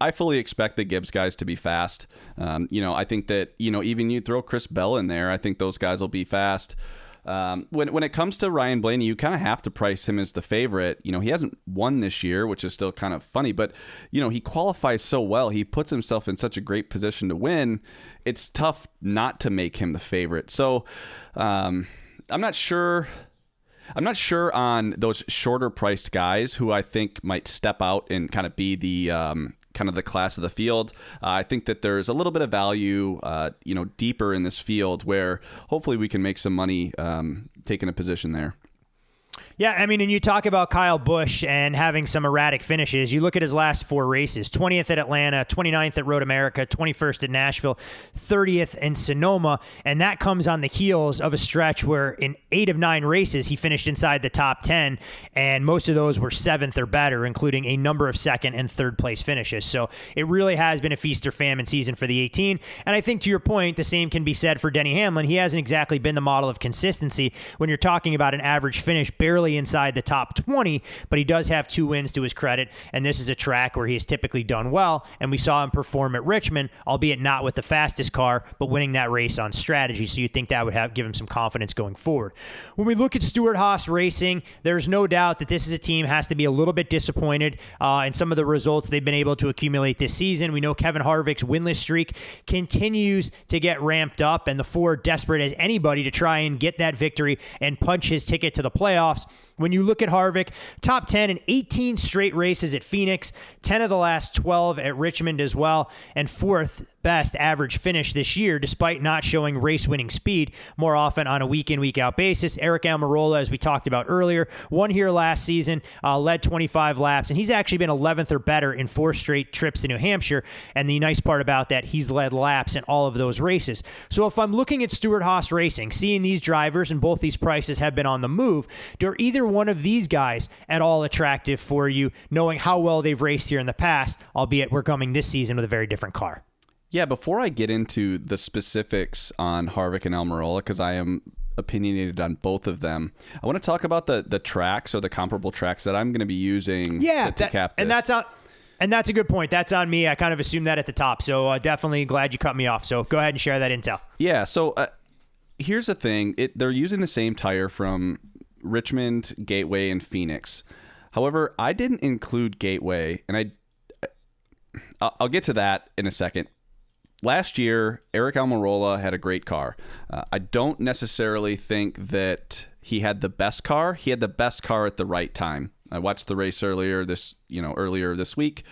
C: I fully expect the Gibbs guys to be fast. I think that, even you throw Chris Bell in there, I think those guys will be fast. When it comes to Ryan Blaney, you kind of have to price him as the favorite. He hasn't won this year, which is still kind of funny, but he qualifies so well. He puts himself in such a great position to win. It's tough not to make him the favorite. So, I'm not sure on those shorter priced guys who I think might step out and kind of be the kind of the class of the field. I think that there's a little bit of value, deeper in this field where hopefully we can make some money taking a position there.
B: Yeah, I mean, and you talk about Kyle Busch and having some erratic finishes. You look at his last 4 races, 20th at Atlanta, 29th at Road America, 21st at Nashville, 30th in Sonoma, and that comes on the heels of a stretch where in 8 of 9 races, he finished inside the top 10, and most of those were 7th or better, including a number of 2nd and 3rd place finishes. So it really has been a feast or famine season for the 18, and I think to your point, the same can be said for Denny Hamlin. He hasn't exactly been the model of consistency when you're talking about an average finish barely inside the top 20, but he does have 2 wins to his credit, and this is a track where he has typically done well, and we saw him perform at Richmond, albeit not with the fastest car, but winning that race on strategy, so you think that would give him some confidence going forward. When we look at Stewart-Haas Racing, there's no doubt that this is a team has to be a little bit disappointed in some of the results they've been able to accumulate this season. We know Kevin Harvick's winless streak continues to get ramped up, and the Ford desperate as anybody to try and get that victory and punch his ticket to the playoffs. When you look at Harvick, top 10 in 18 straight races at Phoenix, 10 of the last 12 at Richmond as well, and 4th best average finish this year, despite not showing race-winning speed more often on a week-in, week-out basis. Eric Almirola, as we talked about earlier, won here last season, led 25 laps, and he's actually been 11th or better in 4 straight trips to New Hampshire, and the nice part about that, he's led laps in all of those races. So if I'm looking at Stewart-Haas Racing, seeing these drivers, and both these prices have been on the move, are either one of these guys at all attractive for you, knowing how well they've raced here in the past, albeit we're coming this season with a very different car?
C: Yeah, before I get into the specifics on Harvick and Almirola, because I am opinionated on both of them, I want to talk about the tracks or the comparable tracks that I'm going to be using to cap this.
B: And that's a good point. That's on me. I kind of assumed that at the top, so definitely glad you cut me off. So go ahead and share that intel. Yeah,
C: so here's the thing. They're using the same tire from Richmond, Gateway, and Phoenix. However, I didn't include Gateway, and I'll get to that in a second. Last year, Eric Almirola had a great car. I don't necessarily think that he had the best car. He had the best car at the right time. I watched the race earlier this week,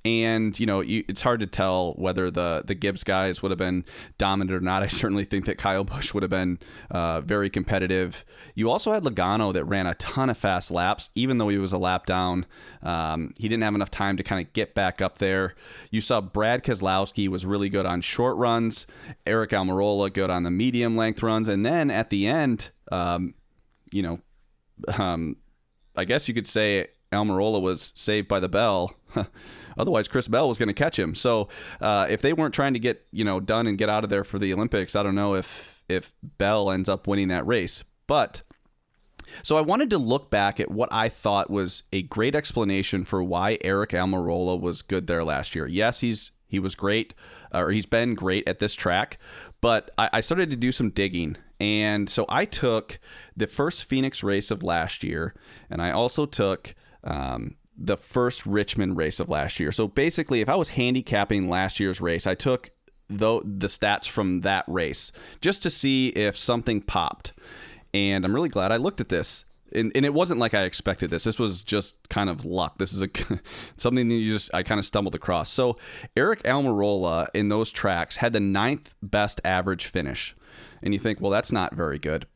C: and it's hard to tell whether the Gibbs guys would have been dominant or not. I certainly think that Kyle Busch would have been very competitive. You also had Logano that ran a ton of fast laps, even though he was a lap down. He didn't have enough time to kind of get back up there. You saw Brad Keselowski was really good on short runs. Eric Almirola good on the medium length runs, and then at the end, I guess you could say Almirola was saved by the bell. Otherwise, Chris Bell was going to catch him. So if they weren't trying to get done and get out of there for the Olympics, I don't know if Bell ends up winning that race. But so I wanted to look back at what I thought was a great explanation for why Eric Almirola was good there last year. Yes, he was great, or he's been great at this track. But I started to do some digging. And so I took the first Phoenix race of last year, and I also took the first Richmond race of last year. So basically, if I was handicapping last year's race, I took the stats from that race just to see if something popped. And I'm really glad I looked at this. And it wasn't like I expected this. This was just kind of luck. This is something that I kind of stumbled across. So Eric Almirola in those tracks had the 9th best average finish. And you think, well, that's not very good.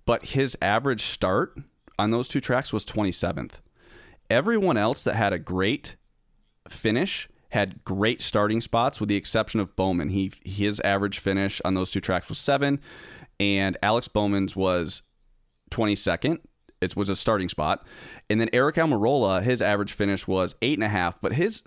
C: But his average start on those 2 tracks was 27th. Everyone else that had a great finish had great starting spots, with the exception of Bowman. His average finish on those 2 tracks was 7, and Alex Bowman's was 22nd. it was a starting spot. And then Eric Almirola, his average finish was 8.5, but his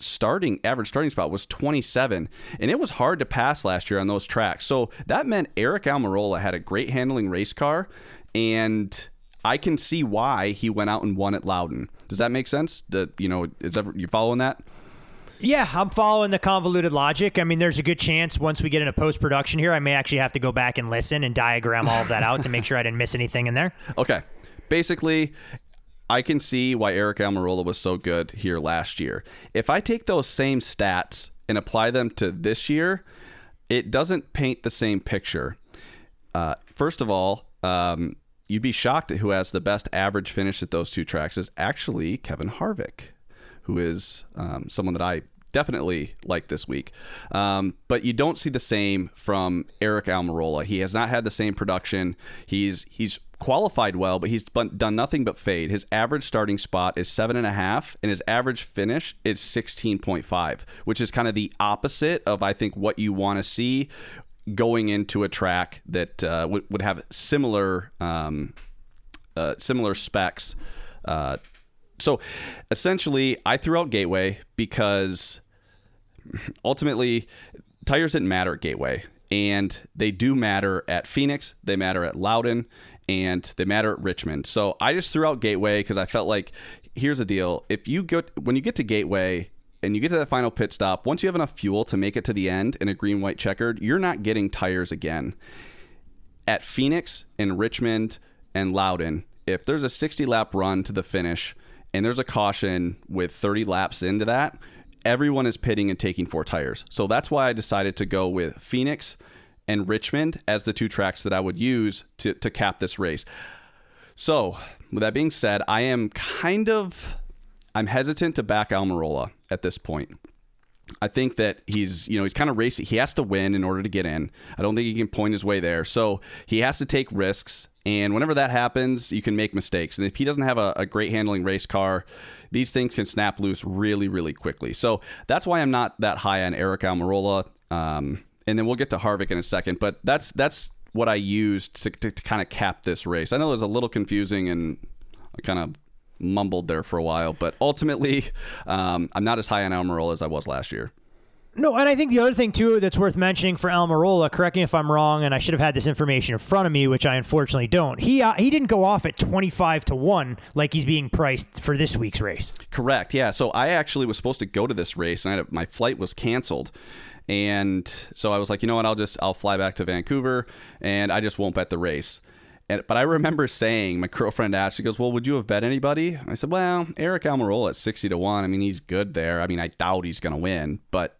C: average starting spot was 27. And it was hard to pass last year on those tracks. So that meant Eric Almirola had a great handling race car, and I can see why he went out and won at Loudon. Does that make sense? You following that?
B: Yeah, I'm following the convoluted logic. I mean, there's a good chance once we get into post-production here, I may actually have to go back and listen and diagram all of that out to make sure I didn't miss anything in there.
C: Okay. Basically, I can see why Eric Almirola was so good here last year. If I take those same stats and apply them to this year, it doesn't paint the same picture. First of all, you'd be shocked at who has the best average finish at those two tracks is actually Kevin Harvick, who is someone that I definitely like this week. But you don't see the same from Eric Almirola. He has not had the same production. He's qualified well, but he's done nothing but fade. His average starting spot is 7.5, and his average finish is 16.5, which is kind of the opposite of, I think, what you want to see going into a track that would have similar specs. So essentially, I threw out Gateway because ultimately tires didn't matter at Gateway, and they do matter at Phoenix, they matter at Loudon, and they matter at Richmond. So I just threw out Gateway because I felt like, here's the deal. When you get to Gateway and you get to that final pit stop, once you have enough fuel to make it to the end in a green-white checkered, you're not getting tires again. At Phoenix and Richmond and Loudon, if there's a 60-lap run to the finish and there's a caution with 30 laps into that, everyone is pitting and taking 4 tires. So that's why I decided to go with Phoenix and Richmond as the 2 tracks that I would use to cap this race. So with that being said, I'm hesitant to back Almirola at this point. I think that he's kind of racing. He has to win in order to get in. I don't think he can point his way there. So he has to take risks. And whenever that happens, you can make mistakes. And if he doesn't have a great handling race car, these things can snap loose really, really quickly. So that's why I'm not that high on Eric Almirola. And then we'll get to Harvick in a second. But that's what I used to kind of cap this race. I know it was a little confusing and I kind of mumbled there for a while, but ultimately I'm not as high on Almirola as I was last year.
B: No, and I think the other thing, too, that's worth mentioning for Almirola, correct me if I'm wrong, and I should have had this information in front of me, which I unfortunately don't. He didn't go off at 25-1 like he's being priced for this week's race.
C: Correct, yeah. So I actually was supposed to go to this race, and my flight was canceled. And so I was like, you know what, I'll fly back to Vancouver, and I just won't bet the race. But I remember saying, my girlfriend asked, she goes, well, would you have bet anybody? I said, well, Eric Almirola at 60-1. I mean, he's good there. I mean, I doubt he's going to win, but,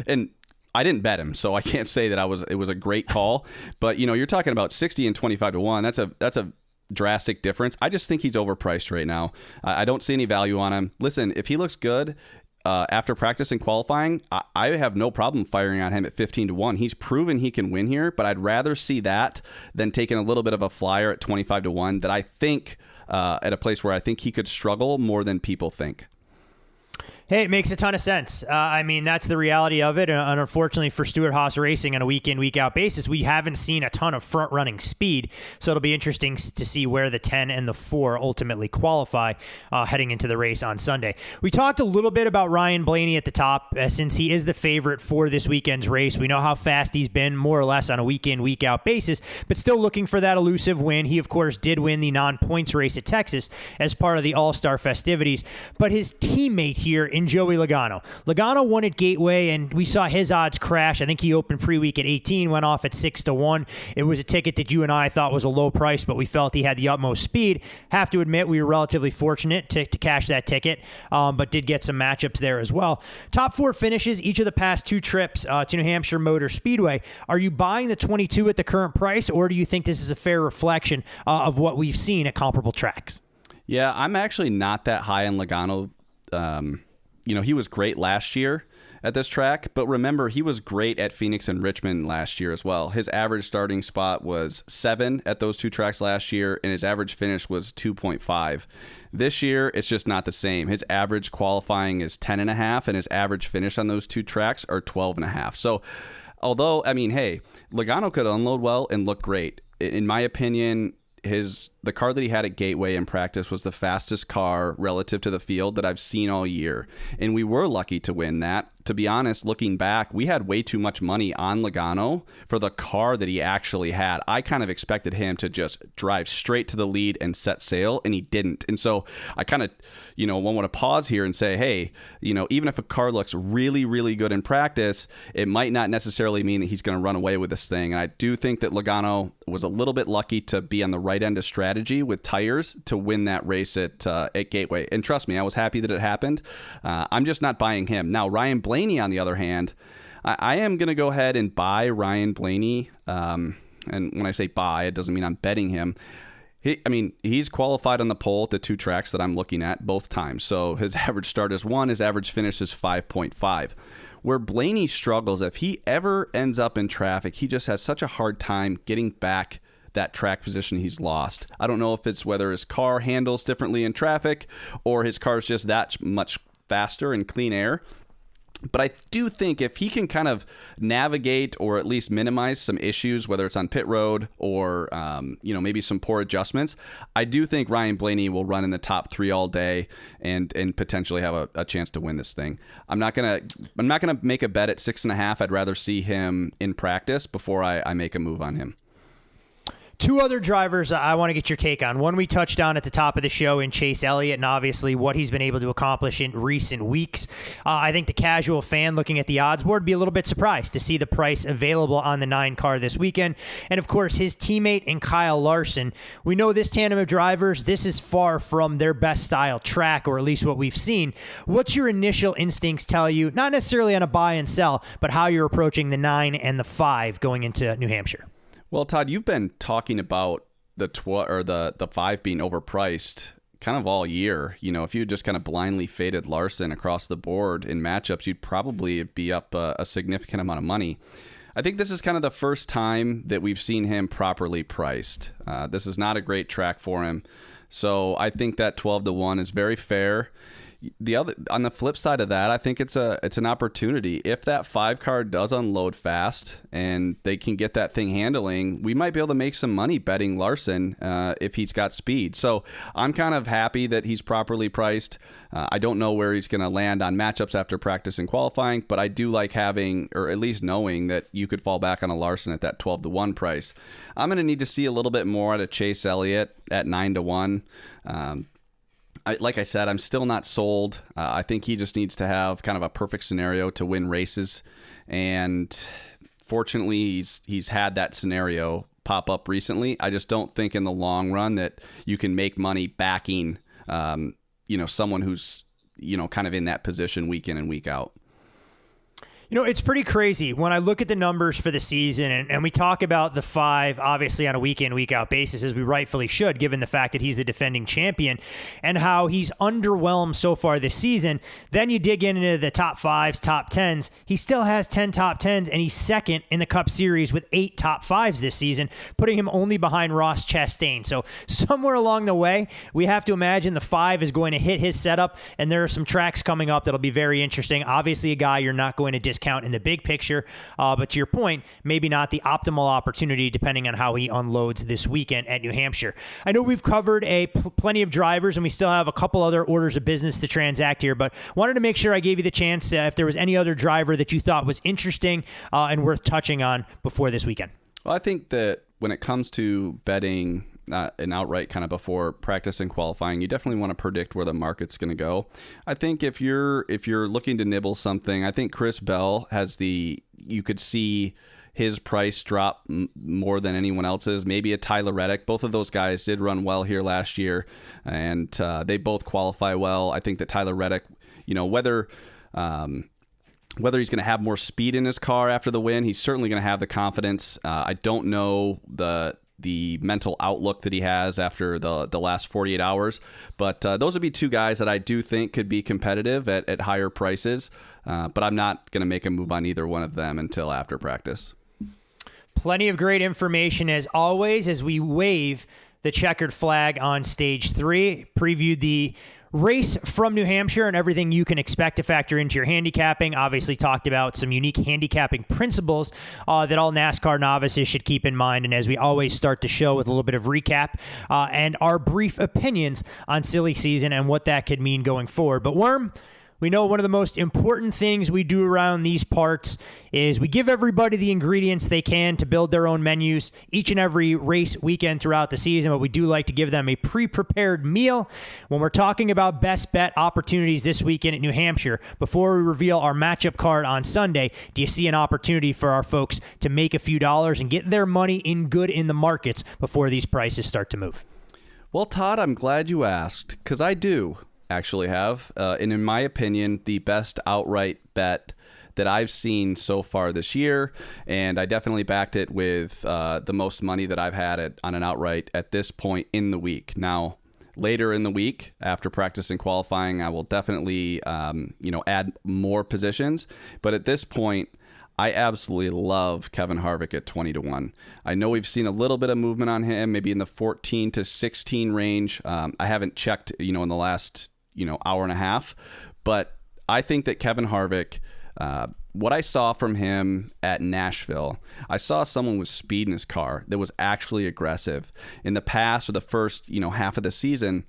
C: and I didn't bet him, so I can't say that it was a great call. But, you're talking about 60 and 25-1. That's a drastic difference. I just think he's overpriced right now. I don't see any value on him. Listen, if he looks good after practice and qualifying, I have no problem firing on him at 15-1. He's proven he can win here, but I'd rather see that than taking a little bit of a flyer at 25-1 that I think at a place where I think he could struggle more than people think.
B: Hey, it makes a ton of sense. I mean, that's the reality of it. And unfortunately for Stewart-Haas Racing on a week-in, week-out basis, we haven't seen a ton of front-running speed. So it'll be interesting to see where the 10 and the 4 ultimately qualify heading into the race on Sunday. We talked a little bit about Ryan Blaney at the top since he is the favorite for this weekend's race. We know how fast he's been more or less on a week-in, week-out basis, but still looking for that elusive win. He, of course, did win the non-points race at Texas as part of the All-Star festivities. But his teammate here in Joey Logano. Logano won at Gateway, and we saw his odds crash. I think he opened pre-week at 18, went off at 6-1. It was a ticket that you and I thought was a low price, but we felt he had the utmost speed. Have to admit, we were relatively fortunate to cash that ticket, but did get some matchups there as well. Top 4 finishes each of the past 2 trips to New Hampshire Motor Speedway. Are you buying the 22 at the current price, or do you think this is a fair reflection of what we've seen at comparable tracks?
C: Yeah, I'm actually not that high on Logano. He was great last year at this track, but remember, he was great at Phoenix and Richmond last year as well. His average starting spot was 7 at those 2 tracks last year, and his average finish was 2.5. This year, it's just not the same. His average qualifying is 10.5, and his average finish on those 2 tracks are 12.5. So, although, I mean, hey, Logano could unload well and look great. In my opinion, the the car that he had at Gateway in practice was the fastest car relative to the field that I've seen all year. And we were lucky to win that. To be honest, looking back, we had way too much money on Logano for the car that he actually had. I kind of expected him to just drive straight to the lead and set sail, and he didn't. And so I kind of, want to pause here and say, hey, even if a car looks really, really good in practice, it might not necessarily mean that he's going to run away with this thing. And I do think that Logano was a little bit lucky to be on the right end of strategy with tires to win that race at Gateway. And trust me, I was happy that it happened. I'm just not buying him. Now, Ryan Blaney, on the other hand, I am going to go ahead and buy Ryan Blaney. And when I say buy, it doesn't mean I'm betting him. He's qualified on the pole at the 2 tracks that I'm looking at both times. So his average start is 1, his average finish is 5.5. Where Blaney struggles, if he ever ends up in traffic, he just has such a hard time getting back that track position he's lost. I don't know if it's whether his car handles differently in traffic or his car's just that much faster in clean air. But I do think if he can kind of navigate or at least minimize some issues, whether it's on pit road or, maybe some poor adjustments, I do think Ryan Blaney will run in the top 3 all day and potentially have a chance to win this thing. I'm not gonna make a bet at 6.5. I'd rather see him in practice before I make a move on him.
B: 2 other drivers I want to get your take on. One we touched on at the top of the show in Chase Elliott, and obviously what he's been able to accomplish in recent weeks. I think the casual fan looking at the odds board would be a little bit surprised to see the price available on the 9 car this weekend. And of course, his teammate in Kyle Larson. We know this tandem of drivers, this is far from their best style track, or at least what we've seen. What's your initial instincts tell you, not necessarily on a buy and sell, but how you're approaching the 9 and the 5 going into New Hampshire?
C: Well, Todd, you've been talking about the 5 being overpriced kind of all year. If you just kind of blindly faded Larson across the board in matchups, you'd probably be up a significant amount of money. I think this is kind of the first time that we've seen him properly priced. This is not a great track for him. So I think that 12-1 is very fair. On the flip side of that, I think it's an opportunity. If that 5 car does unload fast and they can get that thing handling, we might be able to make some money betting Larson if he's got speed. So I'm kind of happy that he's properly priced. I don't know where he's going to land on matchups after practice and qualifying, but I do like having, or at least knowing, that you could fall back on a Larson at that 12-1 price. I'm going to need to see a little bit more out of Chase Elliott at 9-1. Like I said, I'm still not sold. I think he just needs to have kind of a perfect scenario to win races. And fortunately, he's had that scenario pop up recently. I just don't think in the long run that you can make money backing, someone who's, kind of in that position week in and week out.
B: It's pretty crazy when I look at the numbers for the season, and we talk about the 5, obviously on a week in, week out basis, as we rightfully should, given the fact that he's the defending champion, and how he's underwhelmed so far this season. Then you dig into the top 5s, top 10s. He still has 10 top 10s, and he's second in the Cup Series with 8 top 5s this season, putting him only behind Ross Chastain. So somewhere along the way, we have to imagine the 5 is going to hit his setup, and there are some tracks coming up that'll be very interesting. Obviously, a guy you're not going to discount in the big picture, but to your point, maybe not the optimal opportunity depending on how he unloads this weekend at New Hampshire. I know we've covered plenty of drivers, and we still have a couple other orders of business to transact here, but wanted to make sure I gave you the chance if there was any other driver that you thought was interesting and worth touching on before this weekend.
C: Well, I think that when it comes to betting an outright kind of before practice and qualifying, you definitely want to predict where the market's going to go. I think if you're looking to nibble something, I think Chris Bell you could see his price drop more than anyone else's. Maybe a Tyler Reddick. Both of those guys did run well here last year, and they both qualify well. I think that Tyler Reddick, whether he's going to have more speed in his car after the win, he's certainly going to have the confidence. I don't know the mental outlook that he has after the last 48 hours. But those would be 2 guys that I do think could be competitive at higher prices. But I'm not going to make a move on either one of them until after practice.
B: Plenty of great information as always as we wave the checkered flag on stage 3. Previewed the Race from New Hampshire and everything you can expect to factor into your handicapping. Obviously talked about some unique handicapping principles that all NASCAR novices should keep in mind. And as we always start the show with a little bit of recap and our brief opinions on silly season and what that could mean going forward. But Worm, we know one of the most important things we do around these parts is we give everybody the ingredients they can to build their own menus each and every race weekend throughout the season, but we do like to give them a pre-prepared meal. When we're talking about best bet opportunities this weekend at New Hampshire, before we reveal our matchup card on Sunday, do you see an opportunity for our folks to make a few dollars and get their money in good in the markets before these prices start to move?
C: Well, Todd, I'm glad you asked, because I do actually have, and in my opinion, the best outright bet that I've seen so far this year, and I definitely backed it with the most money that I've had on an outright at this point in the week. Now, later in the week, after practice and qualifying, I will definitely add more positions, but at this point, I absolutely love Kevin Harvick at 20-1. I know we've seen a little bit of movement on him, maybe in the 14 to 16 range. I haven't checked, in the last hour and a half, but I think that Kevin Harvick, what I saw from him at Nashville, I saw someone with speed in his car that was actually aggressive. In the past, or the first half of the season,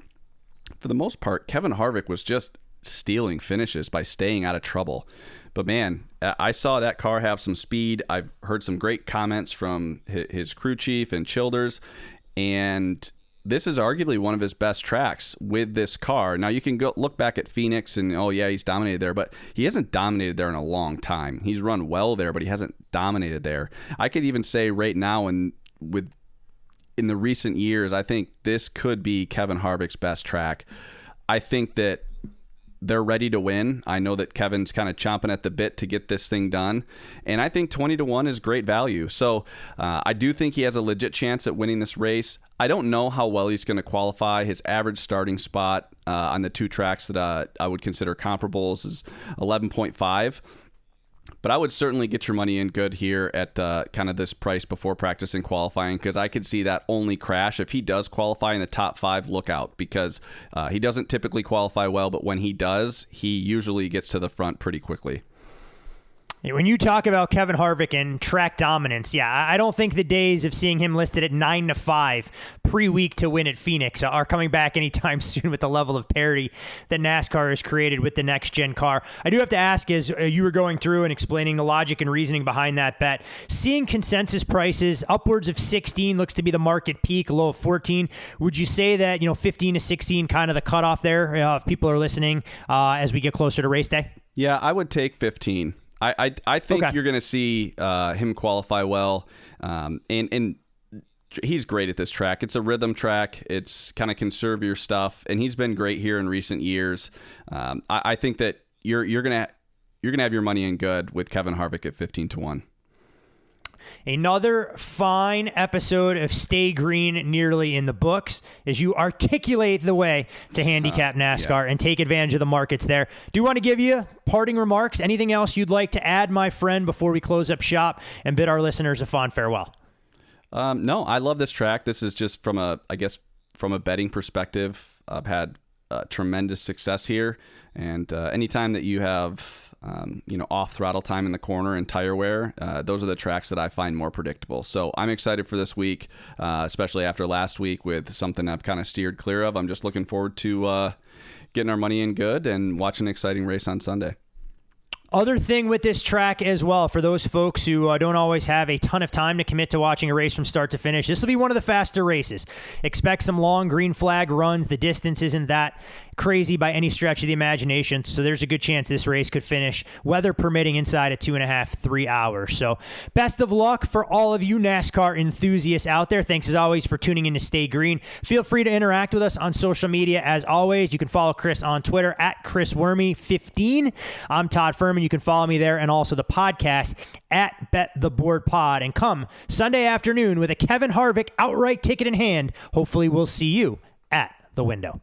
C: for the most part, Kevin Harvick was just stealing finishes by staying out of trouble. But man, I saw that car have some speed. I've heard some great comments from his crew chief and Childers, and this is arguably one of his best tracks with this car. Now, you can go look back at Phoenix and, oh yeah, he's dominated there, but he hasn't dominated there in a long time. He's run well there, but he hasn't dominated there. I could even say right now, in the recent years, I think this could be Kevin Harvick's best track. I think that they're ready to win. I know that Kevin's kind of chomping at the bit to get this thing done. And I think 20-1 is great value. So I do think he has a legit chance at winning this race. I don't know how well he's going to qualify. His average starting spot on the two tracks that I would consider comparables is 11.5. But I would certainly get your money in good here at kind of this price before practice and qualifying, because I could see that only crash. If he does qualify in the top 5, look out, because he doesn't typically qualify well, but when he does, he usually gets to the front pretty quickly.
B: When you talk about Kevin Harvick and track dominance, I don't think the days of seeing him listed at 9-5 pre-week to win at Phoenix are coming back anytime soon with the level of parity that NASCAR has created with the next-gen car. I do have to ask, as you were going through and explaining the logic and reasoning behind that bet, seeing consensus prices upwards of 16 looks to be the market peak, low of 14. Would you say that 15 to 16 kind of the cutoff there if people are listening as we get closer to race day?
C: Yeah, I would take 15. I think
B: okay.
C: You're going to see him qualify well, and he's great at this track. It's a rhythm track. It's kind of conserve your stuff, and he's been great here in recent years. I think that you're gonna have your money in good with Kevin Harvick at 15-1.
B: Another fine episode of Stay Green nearly in the books as you articulate the way to handicap NASCAR and take advantage of the markets there. Do you want to give you parting remarks? Anything else you'd like to add, my friend, before we close up shop and bid our listeners a fond farewell?
C: No, I love this track. This is just from a betting perspective. I've had tremendous success here, and anytime that you have off throttle time in the corner and tire wear, those are the tracks that I find more predictable. So I'm excited for this week, especially after last week with something I've kind of steered clear of. I'm just looking forward to getting our money in good and watching an exciting race on Sunday.
B: Other thing with this track as well, for those folks who don't always have a ton of time to commit to watching a race from start to finish, this will be one of the faster races. Expect some long green flag runs. The distance isn't that crazy by any stretch of the imagination, so there's a good chance this race could finish, weather permitting, inside of 2.5-3 hours. So best of luck for all of you NASCAR enthusiasts out there. Thanks as always for tuning in to Stay Green. Feel free to interact with us on social media. As always, you can follow Chris on Twitter at ChrisWormy15. I'm Todd Furman. You can follow me there, and also the podcast at Bet the Board Pod. And come Sunday afternoon with a Kevin Harvick outright ticket in hand, hopefully we'll see you at the window.